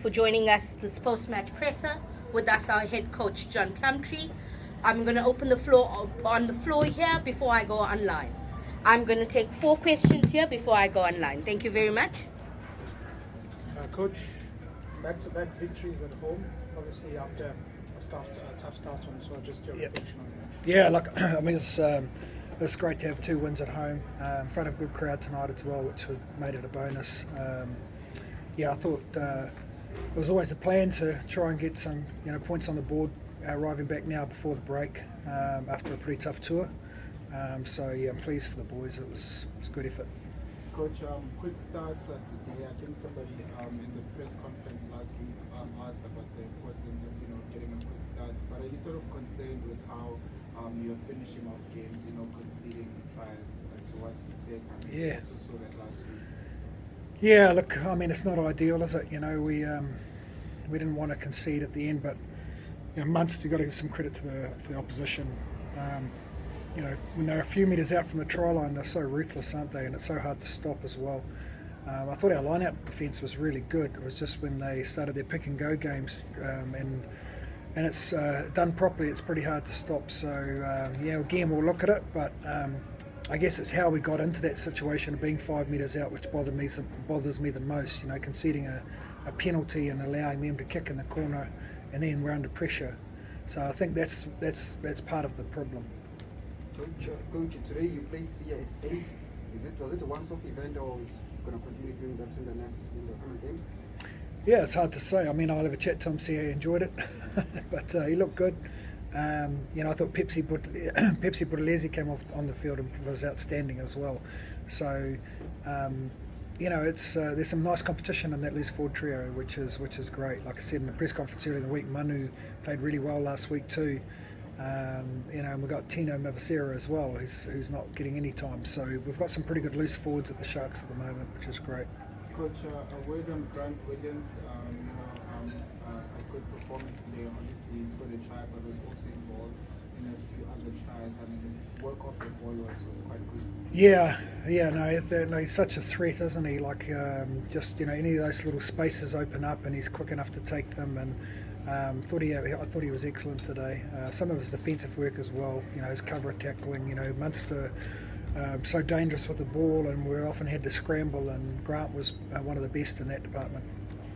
For joining us this post-match presser. With us, our head coach, John Plumtree. I'm going to open the floor on the floor here before I go online. I'm going to take 4 questions here before I go online. Thank you very much. Coach, back-to-back victories at home, obviously after a tough start on, so just your reflection on that. Yeah, look, I mean, it's great to have 2 wins at home in front of a good crowd tonight as well, which made it a bonus. I thought it was always a plan to try and get some points on the board arriving back now before the break after a pretty tough tour. I'm pleased for the boys. It was a good effort. Coach, quick start today. I think somebody in the press conference last week asked about the importance of getting a quick start. But are you sort of concerned with how you're finishing off games, conceding tries towards the end? Yeah. Also saw that last week. Yeah, look, I mean, it's not ideal, is it? We didn't want to concede at the end, but Munster, got to give some credit to the opposition. When they're a few metres out from the try line, they're so ruthless, aren't they? And it's so hard to stop as well. I thought our line-out defence was really good. It was just when they started their pick-and-go games, and it's done properly, it's pretty hard to stop. So, again, we'll look at it, but I guess it's how we got into that situation of being 5 metres out, which bothers me the most. conceding a penalty and allowing them to kick in the corner, and then we're under pressure. So I think that's part of the problem. Coach, today you played Sia at 8. Was it a once-off event, or is going to continue doing that in the coming games? Yeah, it's hard to say. I mean, I'll have a chat to him, see how he enjoyed it, but he looked good. I thought Pepsi Buthelezi came off on the field and was outstanding as well. So, there's some nice competition in that loose forward trio, which is great. Like I said in the press conference earlier in the week, Manu played really well last week too. And we've got Tino Mavasera as well, who's not getting any time. So we've got some pretty good loose forwards at the Sharks at the moment, which is great. Coach, a word on Grant Williams. A good performance today. Obviously, he scored a try, but was also involved in a few other tries. I mean, his work off the ball was quite good to see. He's such a threat, isn't he? Like, any of those little spaces open up, and he's quick enough to take them. And I thought he was excellent today. Some of his defensive work as well. His cover tackling. Munster. So dangerous with the ball, and we often had to scramble, and Grant was one of the best in that department.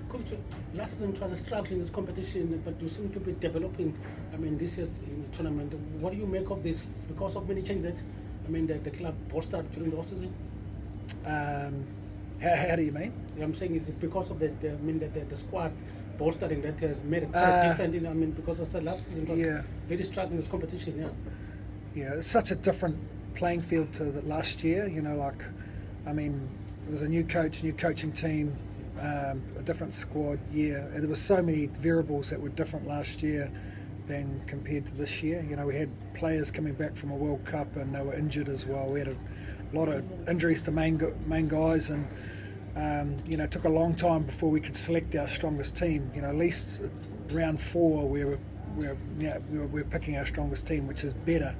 Coach, last season it was a struggle in this competition, but you seem to be developing, this year's in the tournament. What do you make of this? It's because of many changes that the club bolstered during the off-season? How do you mean? I'm saying is it because of the squad bolstering that has made it quite different, because I said last season it was very struggling in this competition, Yeah, it's such a different playing field to the last year, it was a new coach, new coaching team, a different squad, there were so many variables that were different last year than compared to this year. We had players coming back from a World Cup and they were injured as well. We had a lot of injuries to main guys, and it took a long time before we could select our strongest team. At least round 4 we're picking our strongest team, which is better.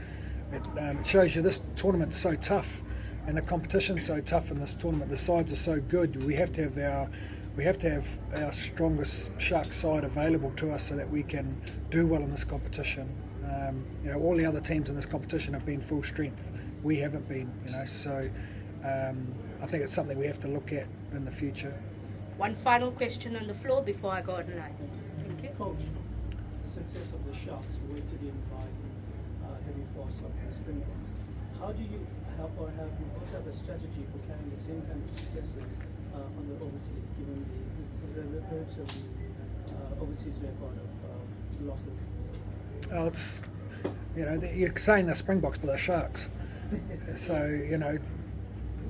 It shows you this tournament's so tough, and the competition's so tough in this tournament. The sides are so good. We have to have our strongest Shark side available to us so that we can do well in this competition. All the other teams in this competition have been full strength. We haven't been. So I think it's something we have to look at in the future. One final question on the floor before I go online. Thank you. Coach, the success of the Sharks weighted in by heavy force of the Springboks. How do you help, or have you built up a strategy for carrying the same kind of successes on the overseas, given the relatively overseas record of losses? Well, it's you're saying they're Springboks, but they're Sharks. So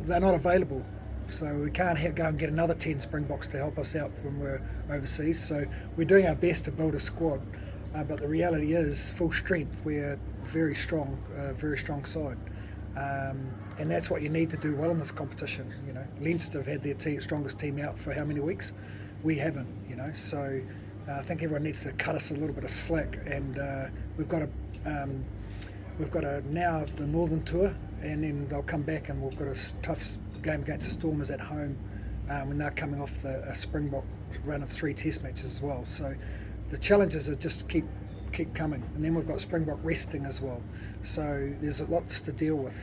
they're not available. So we can't go and get another 10 Springboks to help us out when we're overseas. So we're doing our best to build a squad, but the reality is full strength. We're very strong side, and that's what you need to do well in this competition. Leinster have had their strongest team out for how many weeks? We haven't. So I think everyone needs to cut us a little bit of slack, and we've got now the Northern Tour, and then they'll come back, and we've got a tough game against the Stormers at home when they're coming off a Springbok run of 3 test matches as well. So the challenges are just keep coming, and then we've got Springbok resting as well. So there's lots to deal with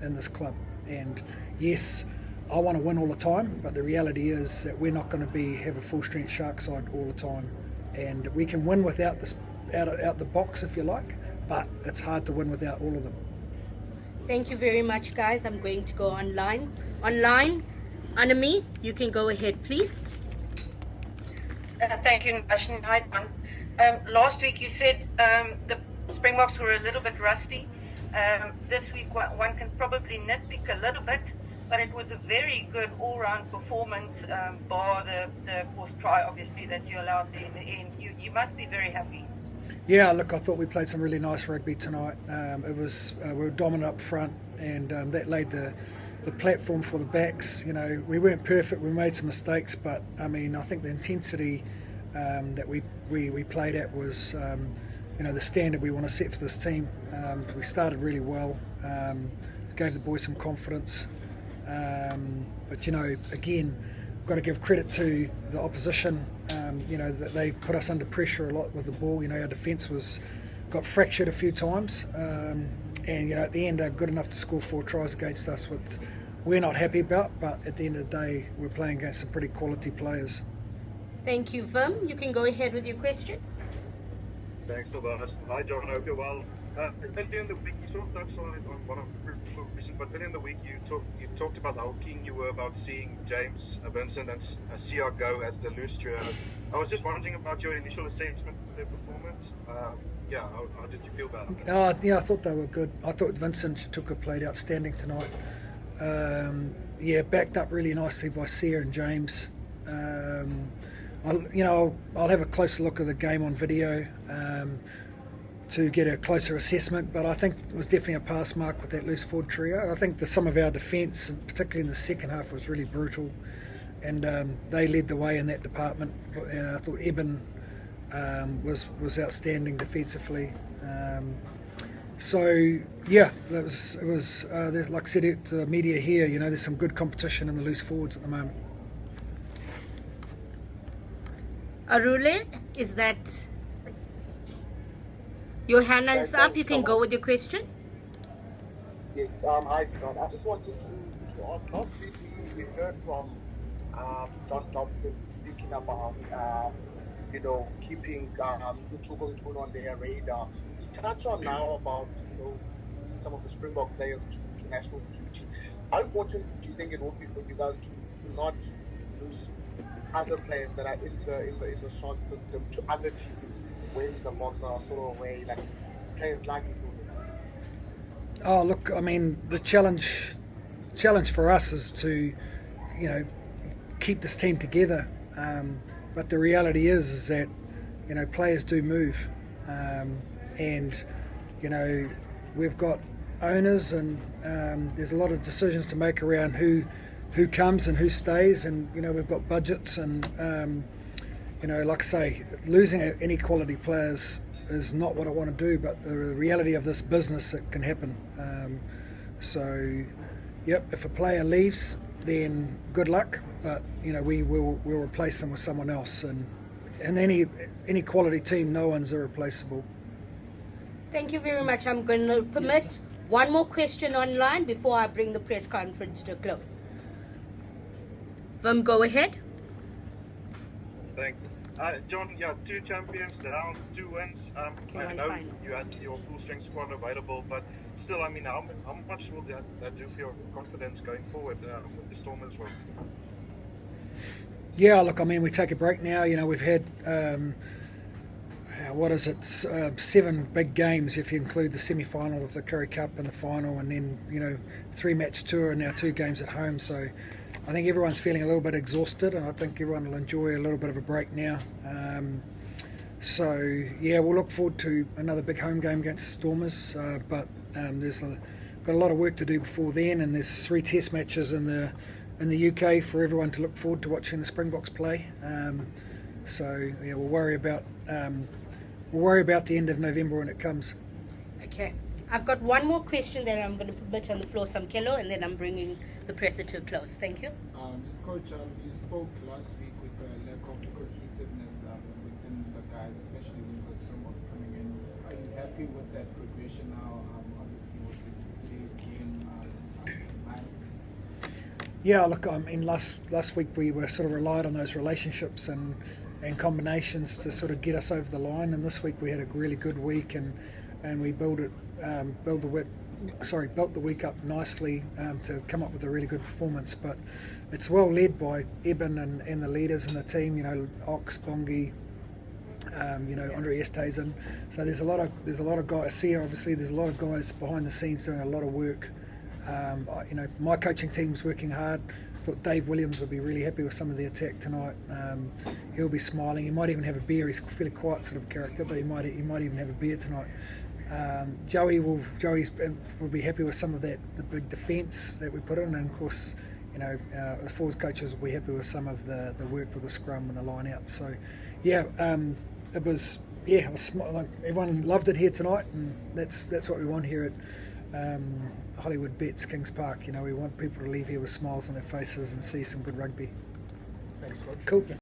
in this club. And yes, I want to win all the time, but the reality is that we're not going to have a full strength Shark side all the time, and we can win without this out the box if you like, but it's hard to win without all of them. Thank you very much, guys. I'm going to go online. Anami, you can go ahead, please. Thank you, Ashton. Hi, John. Last week you said the Springboks were a little bit rusty. This week one can probably nitpick a little bit, but it was a very good all-round performance, bar the fourth try, obviously, that you allowed there in the end. You must be very happy. Yeah, look, I thought we played some really nice rugby tonight. We were dominant up front, and that laid the platform for the backs. You know, we weren't perfect, we made some mistakes, but I mean, I think the intensity that we played at was the standard we want to set for this team. We started really well, gave the boys some confidence, but again, we've got to give credit to the opposition. That they put us under pressure a lot with the ball. Our defence got fractured a few times, and at the end they're good enough to score 4 tries against us, which we're not happy about, but at the end of the day we're playing against some pretty quality players. Thank you, Vim. You can go ahead with your question. Thanks, Tobias. Hi, John. I hope you're well. Earlier in the week, you sort of touched on it on one of the previous questions, but earlier in the week you talked about how keen you were about seeing James, Vincent and Sia go as the loose trio. I was just wondering about your initial assessment of their performance. How did you feel about it? I thought they were good. I thought Vincent played outstanding tonight. Backed up really nicely by Sia and James. I'll have a closer look at the game on video to get a closer assessment, but I think it was definitely a pass mark with that loose forward trio. I think some of our defence, and particularly in the second half, was really brutal, and they led the way in that department. I thought Eben was outstanding defensively. It was like I said to the media here, there's some good competition in the loose forwards at the moment. Arule, is that your hand is up? You can go with your question. Yes, hi John. I just wanted to ask, last week we heard from John Plumtree speaking about keeping Utuko on their radar. You touch on now about some of the Springbok players to national duty. How important do you think it would be for you guys to not lose other players that are in the short system to other teams when the Boks are sort of away, like players like Bruno? Oh, look, I mean, the challenge for us is to, keep this team together. But the reality is that, players do move, and we've got owners, and there's a lot of decisions to make around who comes and who stays, and we've got budgets, and like I say, losing any quality players is not what I want to do, but the reality of this business, it can happen. If a player leaves, then good luck, but we'll replace them with someone else, and any quality team, no one's irreplaceable. Thank you very much. I'm going to permit one more question online before I bring the press conference to a close. Vim, go ahead. Thanks. John, 2 champions down, 2 wins. I know you had your full-strength squad available, but still, I mean, how much will that do for your confidence going forward with the Storm as well? Yeah, look, I mean, we take a break now. We've had, 7 big games if you include the semi-final of the Currie Cup and the final, and then, 3-match tour and now 2 games at home. So I think everyone's feeling a little bit exhausted, and I think everyone will enjoy a little bit of a break now. We'll look forward to another big home game against the Stormers, but there's got a lot of work to do before then, and there's 3 test matches in the UK for everyone to look forward to watching the Springboks play. We'll worry about the end of November when it comes. Okay. I've got one more question that I'm going to put on the floor, Samkelo, and then I'm bringing the presser to a close. Thank you. Just Coach, you spoke last week with the lack of cohesiveness within the guys, especially with the Springboks coming in. Are you happy with that progression now? Obviously, with today's game in mind? Yeah, look, I mean, last week we were sort of relied on those relationships and combinations to sort of get us over the line, and this week we had a really good week, and we built the week up nicely to come up with a really good performance. But it's well led by Eben and the leaders in the team. You know, Ox, Bongi, Andre Estesen. So there's a lot of guys here. Obviously, there's a lot of guys behind the scenes doing a lot of work. My coaching team's working hard. I thought Dave Williams would be really happy with some of the attack tonight. He'll be smiling. He might even have a beer. He's a fairly quiet sort of character, but he might even have a beer tonight. Joey will be happy with some of the big defence that we put in, and of course, the forwards coaches will be happy with some of the work with the scrum and the line out. So, it was like everyone loved it here tonight, and that's what we want here at Hollywoodbets Kings Park. We want people to leave here with smiles on their faces and see some good rugby. Thanks, Coach. Cool.